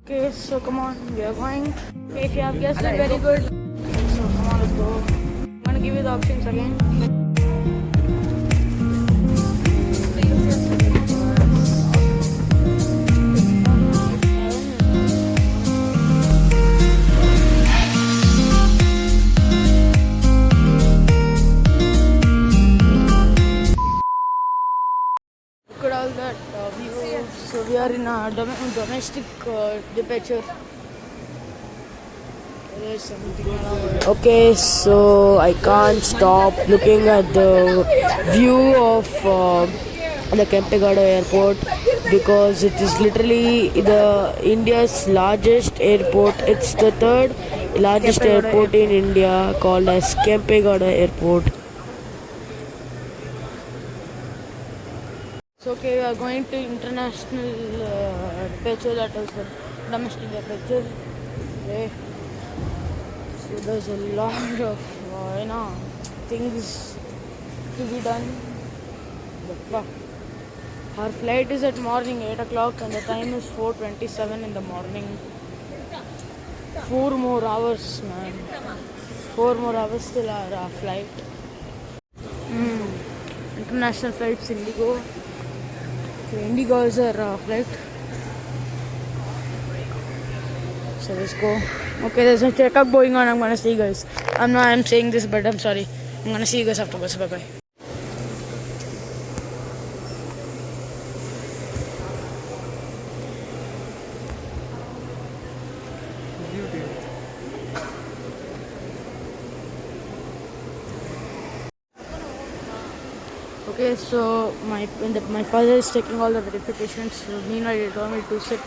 Okay, so come on, we are going. Okay, if you have guessed it very good, so come on, let's go. I'm gonna give you the options again. Look at all that view. So we are in a domestic departure. There's something around. Okay, so I can't stop looking at the view of the Kempegowda airport because it is literally the India's largest airport. It's the third largest airport in India, called as Kempegowda Airport. So okay, we are going to international departure, that is domestic departure. Okay. So there's a lot of things to be done. But, our flight is at morning 8 o'clock and the time is 4:27 in the morning. 4 more hours, man. 4 more hours till our flight. International flights, Indigo. So Indigo is our flight. So let's go. Okay, there's a checkup going on. I'm gonna see you guys. I'm saying this, but I'm sorry. I'm gonna see you guys afterwards. Bye bye. Okay, so my father is taking all the verifications. So meanwhile, he told me to sit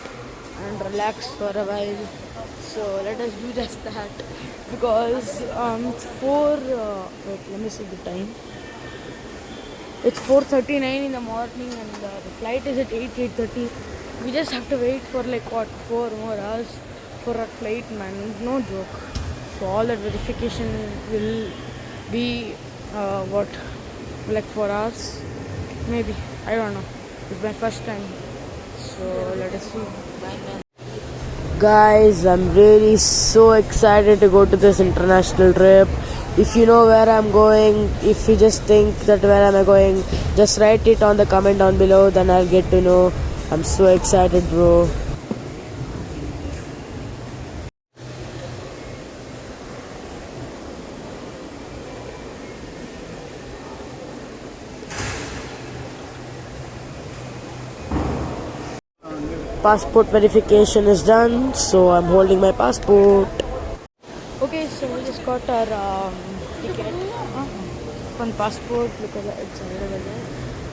and relax for a while. So let us do just that because it's 4. Wait, let me see the time. It's 4:39 in the morning and the flight is at 8:30. We just have to wait for like 4 more hours for our flight, man. No joke. So all that verification will be like 4 hours, maybe. I don't know. It's my first time. So let us see. Guys, I'm really so excited to go to this international trip. If you know where I'm going, if you just think that where am I going, just write it on the comment down below, then I'll get to know. I'm so excited, bro. Passport verification is done, so I'm holding my passport. Okay, so we just got our ticket. One passport, look at that, it's over there.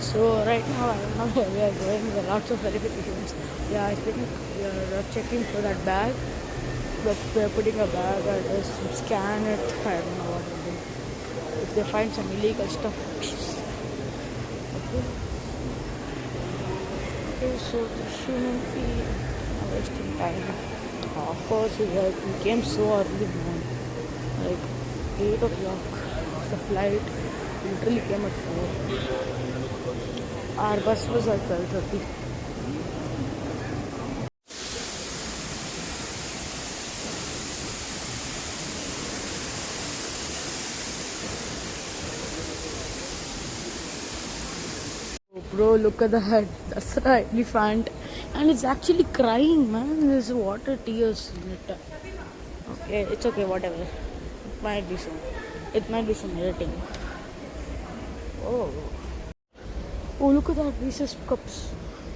So right now I don't know where we are going. There are lots of verifications. Yeah, I think we are checking for that bag. But they're putting a bag and just scan it. I don't know what to do. If they find some illegal stuff. Okay, so we shouldn't be wasting time. Of course, we came so early, man. Like 8 o'clock. The flight literally came at 4. Our bus was at 12:30. Bro, look at that. That's the elephant. And it's actually crying, man. There's water tears in it. Okay, it's okay, whatever. It might be some editing. Oh. Oh, look at that Reese's cups.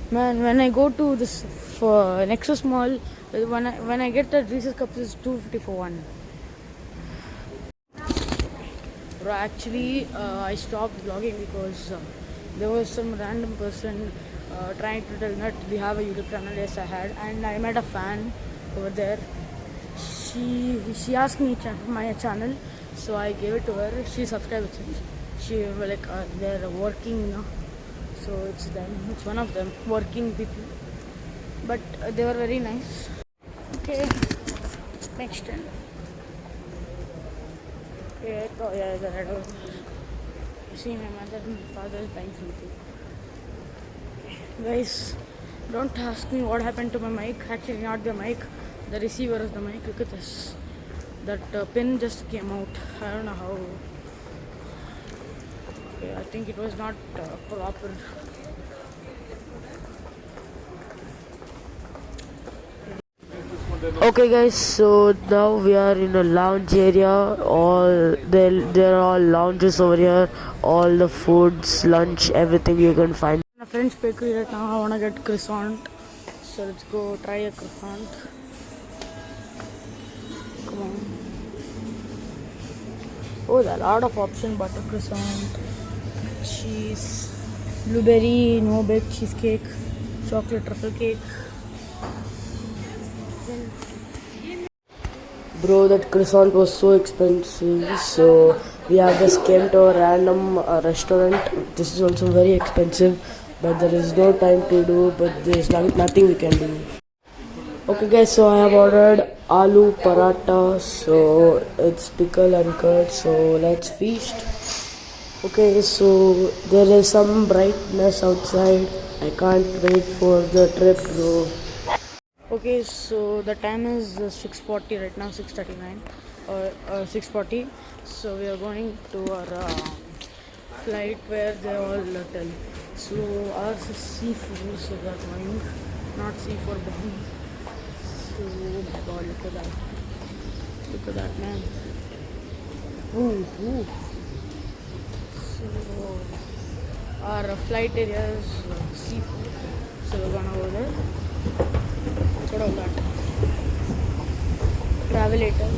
Man, when I go to this for Nexus Mall, when I get that Reese's cups, it's 250 for one. Bro, actually, I stopped vlogging because there was some random person trying to tell me that we have a YouTube channel. Yes, I had, and I met a fan over there. She asked me my channel, so I gave it to her. She subscribed with it. She they're working now, so it's them. It's one of them working people, but they were very nice. Okay, next time. Okay, so yeah, the red. See, my mother and father is buying something. Okay, guys, Don't ask me what happened to my mic. Actually, not the mic. The receiver is the mic. Look at this. That pin just came out. I don't know how. Okay, I think it was not proper. Okay guys, so now we are in a lounge area. All there are all lounges over here. All the foods, lunch, everything you can find. In a French bakery right now. I wanna get croissant. So let's go try a croissant. Come on. Oh, there are a lot of options: butter croissant, cheese, blueberry, no bake cheesecake, chocolate truffle cake. Bro, that croissant was so expensive. So we have just came to a random restaurant. This is also very expensive, but there is no time to do. But there is nothing we can do. Okay, guys. So I have ordered aloo paratha. So it's pickle and curd. So let's feast. Okay. So there is some brightness outside. I can't wait for the trip, bro. Okay, so the time is 6:40 right now, 6:39 or 6:40. So we are going to our flight where they all tell. So ours is C4, so we are going, not C4 bound. So oh my God, look at that, man. Ooh. So our flight area is C4, so we're gonna go there. What of that? Travel later.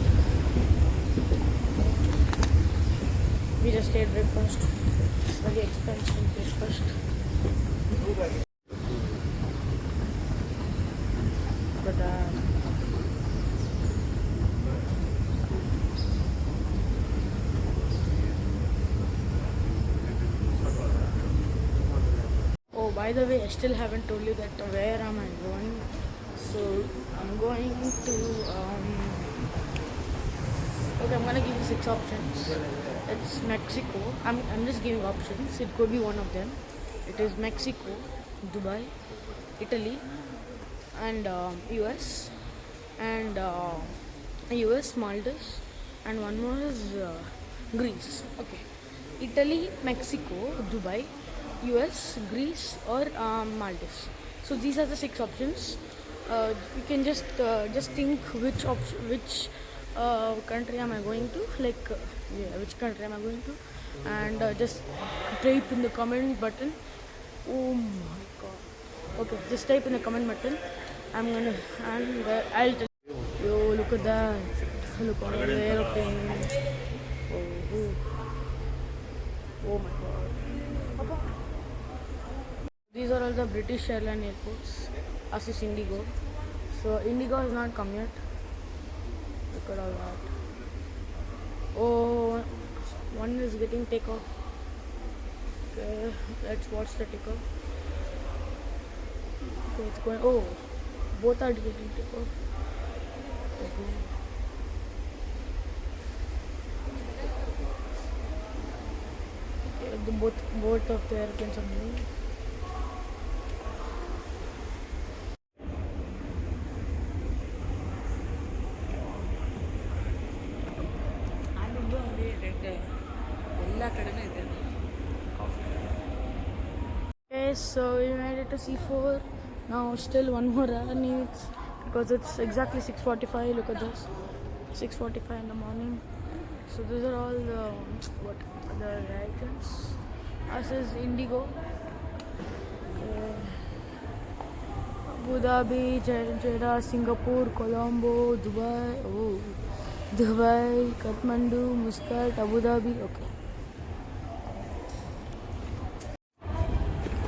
We just ate breakfast. Very expensive breakfast. But oh, by the way, I still haven't told you that where am I going. So I'm going to okay, I'm gonna give you 6 options. It's Mexico. I'm just giving options. It could be one of them. It is Mexico, Dubai, Italy, and US, and US, Maldives, and one more is Greece. Okay, Italy, Mexico, Dubai, US, Greece, or Maldives. So these are the 6 options. You can just think which country am I going to, like which country am I going to, and just type in the comment button. Oh my God. Okay, just type in the comment button. I'll tell you. Yo, look at that. Look at the aeroplane. Oh my God. These are all the British airline airports. As is Indigo. So Indigo has not come yet. Look at all that. Oh, one is getting takeoff. Okay, let's watch the takeoff. Okay, it's going. Oh, both are getting takeoff. Okay. Yeah, both of the airplanes are moving. Okay, so we made it to C4. Now still one more hour needs, because it's exactly 6:45. Look at this, 6:45 in the morning. So these are all the icons. This is Indigo. Abu Dhabi, Jeddah, Singapore, Colombo, Dubai. Oh, Dubai, Kathmandu, Muscat, Abu Dhabi. Okay.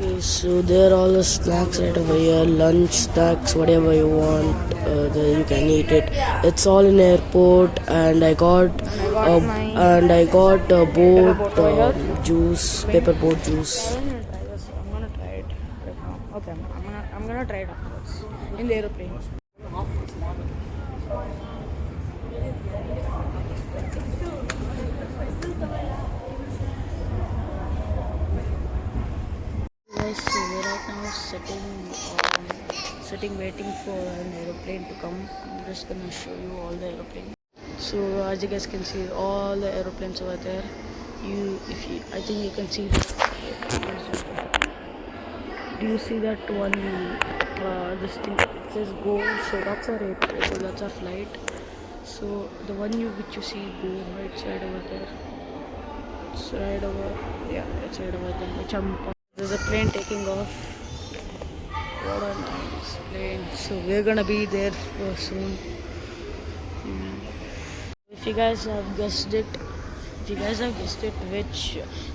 Okay, so there are all the snacks right over here, lunch, snacks, whatever you want, you can eat it. It's all in airport, and I got a boat juice, paper boat juice. I'm gonna try it right now. Okay, I'm gonna try it afterwards in the aeroplane. Guys, so we're right now sitting on sitting waiting for an aeroplane to come. I'm just gonna show you all the aeroplanes. So as you guys can see, all the aeroplanes over there. I think you can see. Do you see that one? This thing it says go. So that's our airport. So that's our flight. So the one which you see go right side over there. It's right over. Yeah, it's right over there. Which there's a plane taking off. What a nice plane. So we're gonna be there for soon. If you guys have guessed it,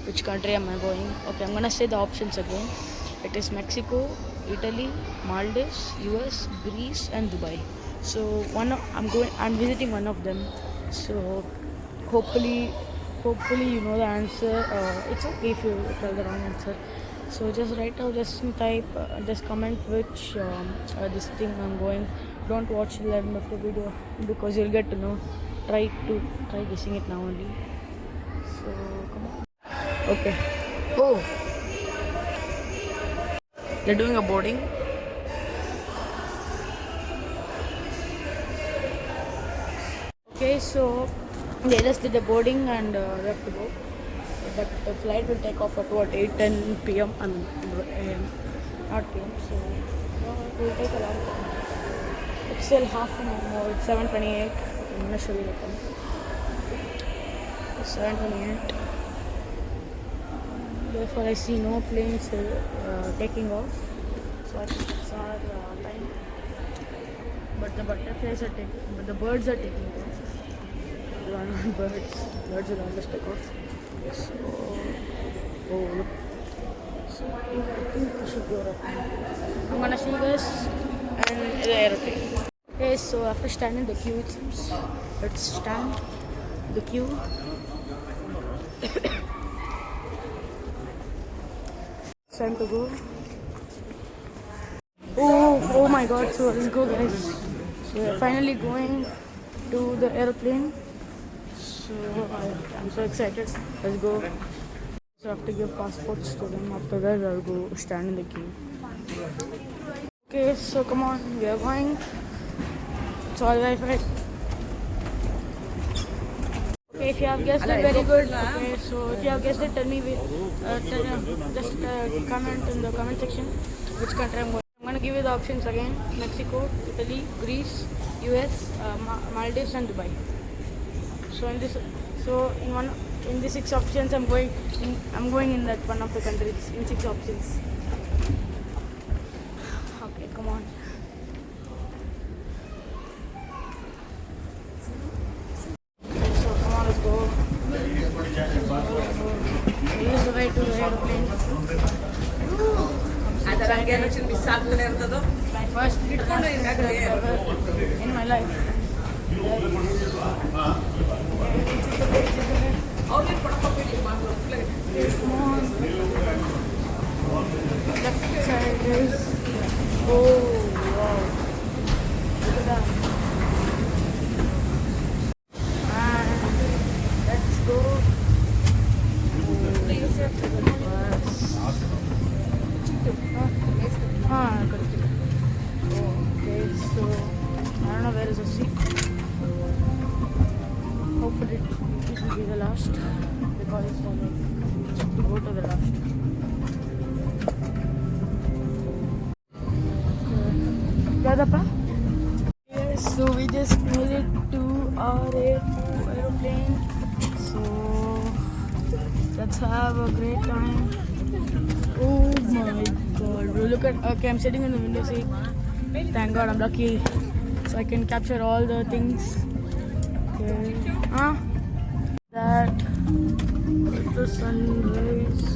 which country am I going? Okay, I'm gonna say the options again. It is Mexico, Italy, Maldives, US, Greece, and Dubai. So I'm visiting one of them. So hopefully you know the answer. It's okay if you tell the wrong answer. So just right now, just type, just comment which this thing I'm going. Don't watch the end of the video because you'll get to know. Try guessing it now only. So come on. Okay. Oh, they're doing a boarding. Okay, so they just did the boarding and we have to go. But the flight will take off at what 8:10 p.m. I mean AM, not p.m. So it will take a long time. It's still half an hour more. It's 7:28. I'm gonna show you the time. It's 7:28. Therefore, I see no planes taking off. So I think it's our time. But the butterflies are taking. But the birds are taking off. There are not birds. Birds will always take off. So, oh look. So I think we should go right now. I'm gonna see you guys in the aeroplane. Okay, so after standing the queue, it seems. Let's stand the queue. It's time to go. Oh my god, so let's go guys. So we're finally going to the airplane. So I'm so excited. Let's go. So I have to give passports to them. After that I'll go stand in the queue. Okay, so come on, we are going. It's all right. Okay, if you have guessed it, very good. Okay, so if you have guessed it, tell me. Just comment in the comment section which country I'm going. I'm gonna give you the options again: Mexico, Italy, Greece, US, Maldives, and Dubai. So in the 6 options, I'm going in that one of the countries in 6 options. Okay, come on. So come on, let's go. This is the way to the airplane. My first trip ever in my life. Come on. Left side is. Oh wow! Look at that. And let's go. Okay, so I don't know where is the seat. Hopefully it will be the last because it's to go to the last. Yes, so we just made it to our aeroplane. So let's have a great time. Oh my god, bro, look at. Okay, I'm sitting in the window seat. Thank god, I'm lucky. So I can capture all the things. Okay. That the sunrise.